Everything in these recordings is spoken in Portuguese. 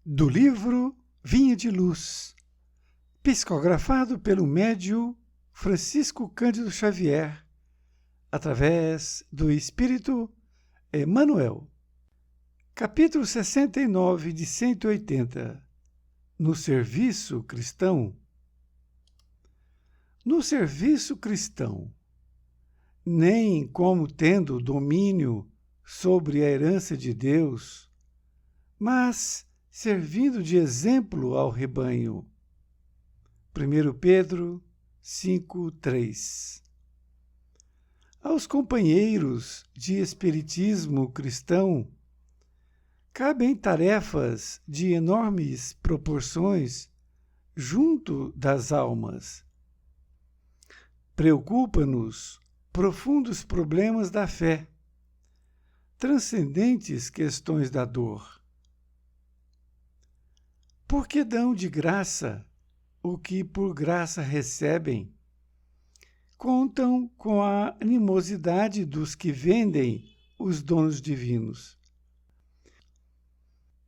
Do livro Vinha de Luz, psicografado pelo médium Francisco Cândido Xavier, através do Espírito Emmanuel. Capítulo 69 de 180. No serviço cristão. No serviço cristão, nem como tendo domínio sobre a herança de Deus, mas servindo de exemplo ao rebanho. 1 Pedro 5:3. Aos companheiros de espiritismo cristão, cabem tarefas de enormes proporções junto das almas. Preocupa-nos profundos problemas da fé, transcendentes questões da dor. Porque dão de graça o que por graça recebem, contam com a animosidade dos que vendem os dons divinos.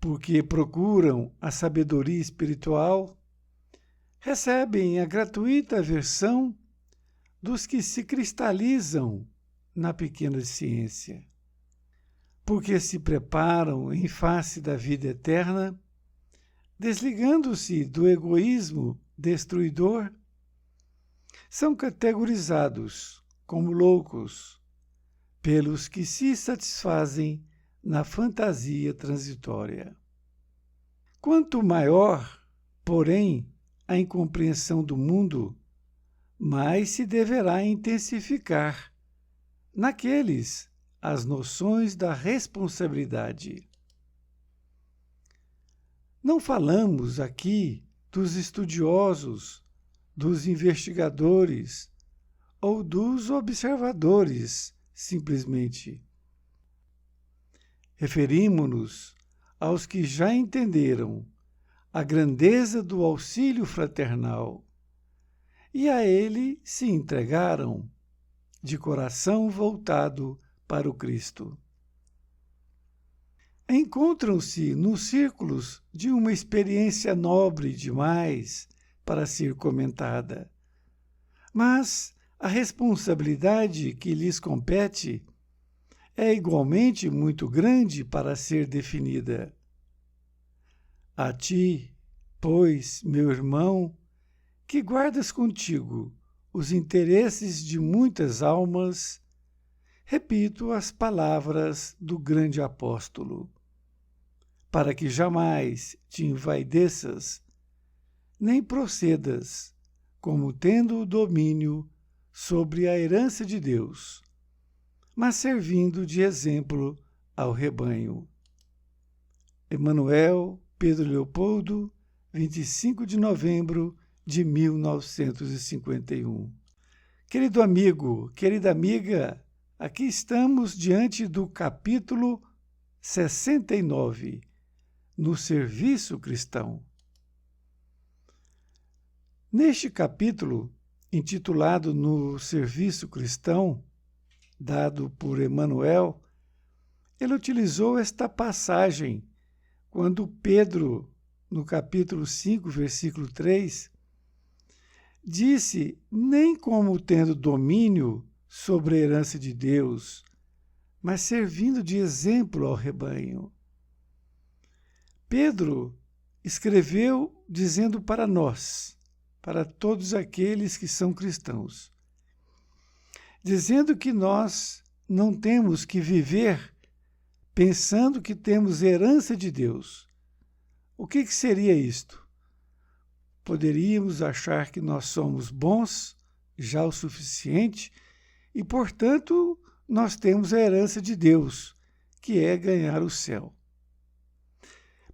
Porque procuram a sabedoria espiritual, recebem a gratuita versão dos que se cristalizam na pequena ciência. Porque se preparam em face da vida eterna, desligando-se do egoísmo destruidor, são categorizados como loucos pelos que se satisfazem na fantasia transitória. Quanto maior, porém, a incompreensão do mundo, mais se deverá intensificar naqueles as noções da responsabilidade. Não falamos aqui dos estudiosos, dos investigadores ou dos observadores, simplesmente. Referimos-nos aos que já entenderam a grandeza do auxílio fraternal e a ele se entregaram de coração voltado para o Cristo. Encontram-se nos círculos de uma experiência nobre demais para ser comentada, mas a responsabilidade que lhes compete é igualmente muito grande para ser definida. A ti, pois, meu irmão, que guardas contigo os interesses de muitas almas, repito as palavras do grande apóstolo: para que jamais te envaideças, nem procedas como tendo o domínio sobre a herança de Deus, mas servindo de exemplo ao rebanho. Emmanuel, Pedro Leopoldo, 25 de novembro de 1951. Querido amigo, querida amiga, aqui estamos diante do capítulo 69, no serviço cristão. Neste capítulo, intitulado No Serviço Cristão, dado por Emmanuel, ele utilizou esta passagem quando Pedro, no capítulo 5, versículo 3, disse: nem como tendo domínio sobre a herança de Deus, mas servindo de exemplo ao rebanho. Pedro escreveu dizendo para nós, para todos aqueles que são cristãos, dizendo que nós não temos que viver pensando que temos herança de Deus. O que seria isto? Poderíamos achar que nós somos bons, já o suficiente, e, portanto, nós temos a herança de Deus, que é ganhar o céu.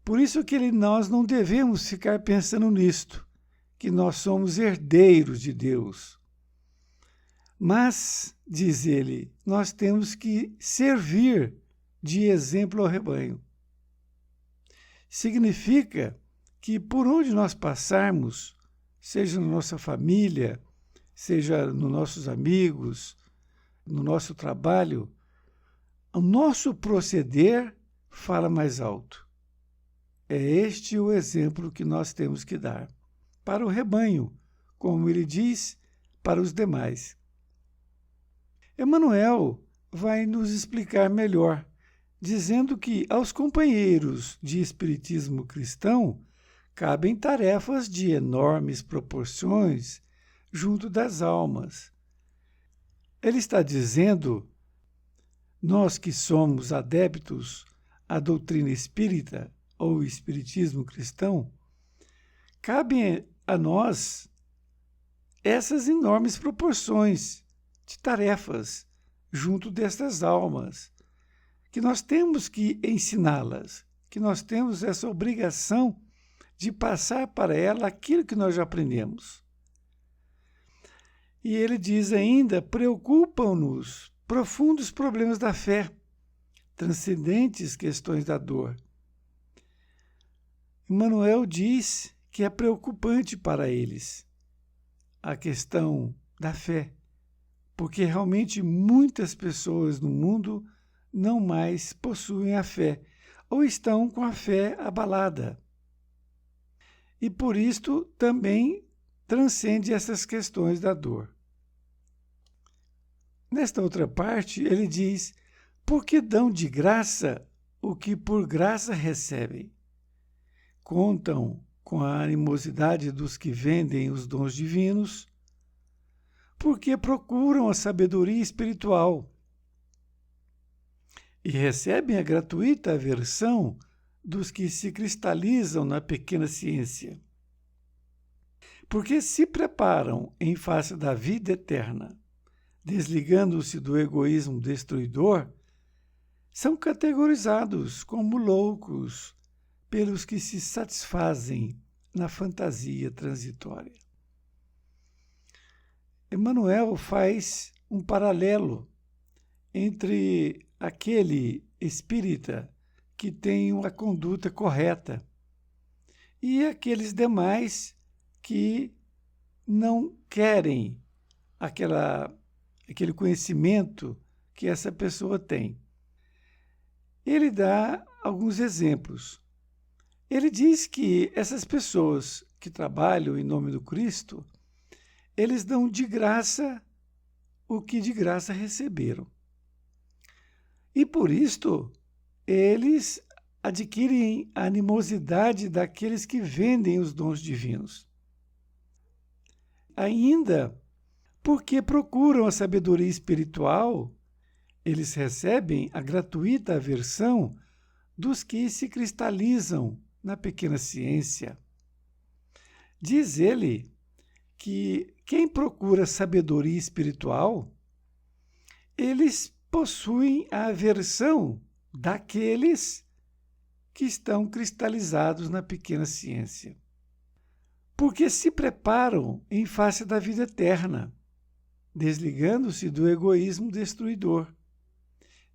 Por isso que nós não devemos ficar pensando nisto, que nós somos herdeiros de Deus. Mas, diz ele, nós temos que servir de exemplo ao rebanho. Significa que por onde nós passarmos, seja na nossa família, seja nos nossos amigos, no nosso trabalho, o nosso proceder fala mais alto. É este o exemplo que nós temos que dar para o rebanho, como ele diz, para os demais. Emmanuel vai nos explicar melhor, dizendo que aos companheiros de espiritismo cristão cabem tarefas de enormes proporções junto das almas. Ele está dizendo, nós que somos adeptos à doutrina espírita ou espiritismo cristão, cabem a nós essas enormes proporções de tarefas junto destas almas, que nós temos que ensiná-las, que nós temos essa obrigação de passar para ela aquilo que nós já aprendemos. E ele diz ainda, preocupam-nos profundos problemas da fé, transcendentes questões da dor. Emmanuel diz que é preocupante para eles a questão da fé, porque realmente muitas pessoas no mundo não mais possuem a fé, ou estão com a fé abalada. E por isto também transcende essas questões da dor. Nesta outra parte, ele diz, porque dão de graça o que por graça recebem. Contam com a animosidade dos que vendem os dons divinos, porque procuram a sabedoria espiritual e recebem a gratuita aversão dos que se cristalizam na pequena ciência. Porque se preparam em face da vida eterna, desligando-se do egoísmo destruidor, são categorizados como loucos pelos que se satisfazem na fantasia transitória. Emmanuel faz um paralelo entre aquele espírita que tem uma conduta correta e aqueles demais que não querem aquele conhecimento que essa pessoa tem. Ele dá alguns exemplos. Ele diz que essas pessoas que trabalham em nome do Cristo, eles dão de graça o que de graça receberam. E por isto, eles adquirem a animosidade daqueles que vendem os dons divinos. Ainda, porque procuram a sabedoria espiritual, eles recebem a gratuita aversão dos que se cristalizam na pequena ciência. Diz ele que quem procura sabedoria espiritual, eles possuem a aversão daqueles que estão cristalizados na pequena ciência. Porque se preparam em face da vida eterna, desligando-se do egoísmo destruidor.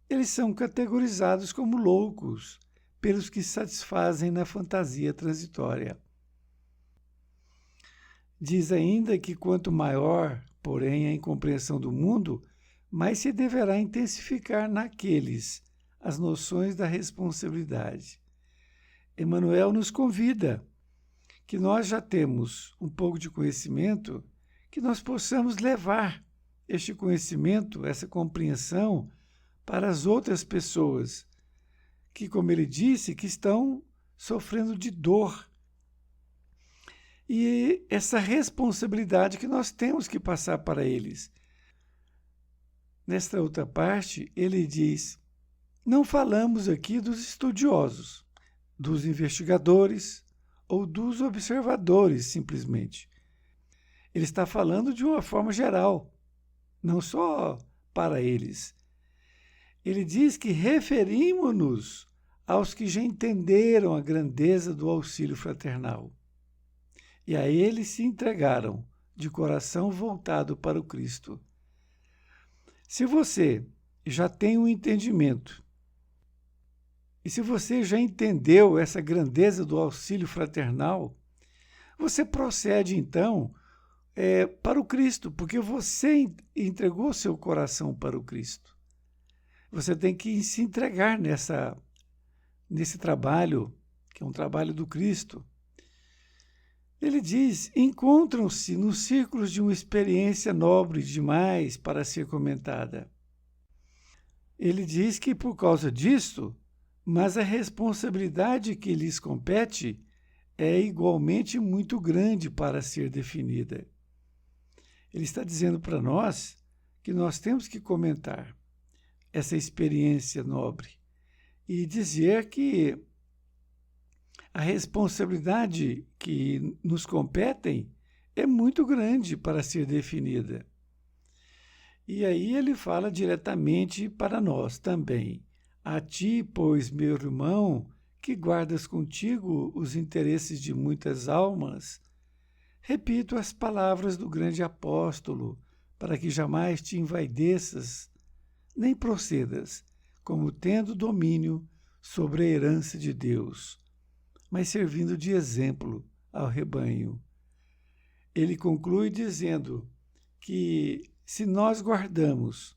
Eles são categorizados como loucos pelos que se satisfazem na fantasia transitória. Diz ainda que quanto maior, porém, a incompreensão do mundo, mais se deverá intensificar naqueles as noções da responsabilidade. Emmanuel nos convida que nós já temos um pouco de conhecimento, que nós possamos levar este conhecimento, essa compreensão, para as outras pessoas que, como ele disse, que estão sofrendo de dor. E essa responsabilidade que nós temos que passar para eles. Nesta outra parte, ele diz, não falamos aqui dos estudiosos, dos investigadores ou dos observadores, simplesmente. Ele está falando de uma forma geral, não só para eles. Ele diz que referimos-nos aos que já entenderam a grandeza do auxílio fraternal. E a eles se entregaram, de coração voltado para o Cristo. Se você já tem um entendimento, e se você já entendeu essa grandeza do auxílio fraternal, você procede então para o Cristo, porque você entregou seu coração para o Cristo. Você tem que se entregar nesse trabalho que é um trabalho do Cristo. Ele diz: encontram-se nos círculos de uma experiência nobre demais para ser comentada. Ele diz que por causa disto, mas a responsabilidade que lhes compete é igualmente muito grande para ser definida. Ele está dizendo para nós que nós temos que comentar essa experiência nobre e dizer que a responsabilidade que nos competem é muito grande para ser definida. E aí ele fala diretamente para nós também. A ti, pois, meu irmão, que guardas contigo os interesses de muitas almas, repito as palavras do grande apóstolo, para que jamais te envaideças, nem procedas, como tendo domínio sobre a herança de Deus, mas servindo de exemplo ao rebanho. Ele conclui dizendo que se nós guardamos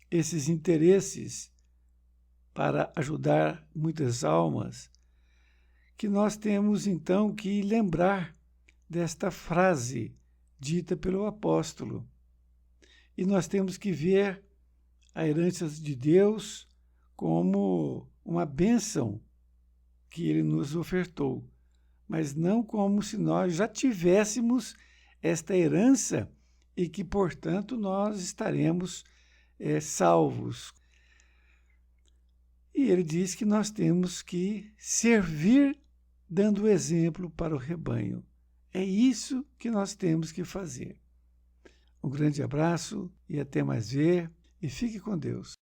esses interesses para ajudar muitas almas, que nós temos então que lembrar desta frase dita pelo apóstolo. E nós temos que ver a herança de Deus como uma bênção que ele nos ofertou, mas não como se nós já tivéssemos esta herança e que, portanto, nós estaremos salvos. E ele diz que nós temos que servir dando exemplo para o rebanho. É isso que nós temos que fazer. Um grande abraço e até mais ver, e fique com Deus.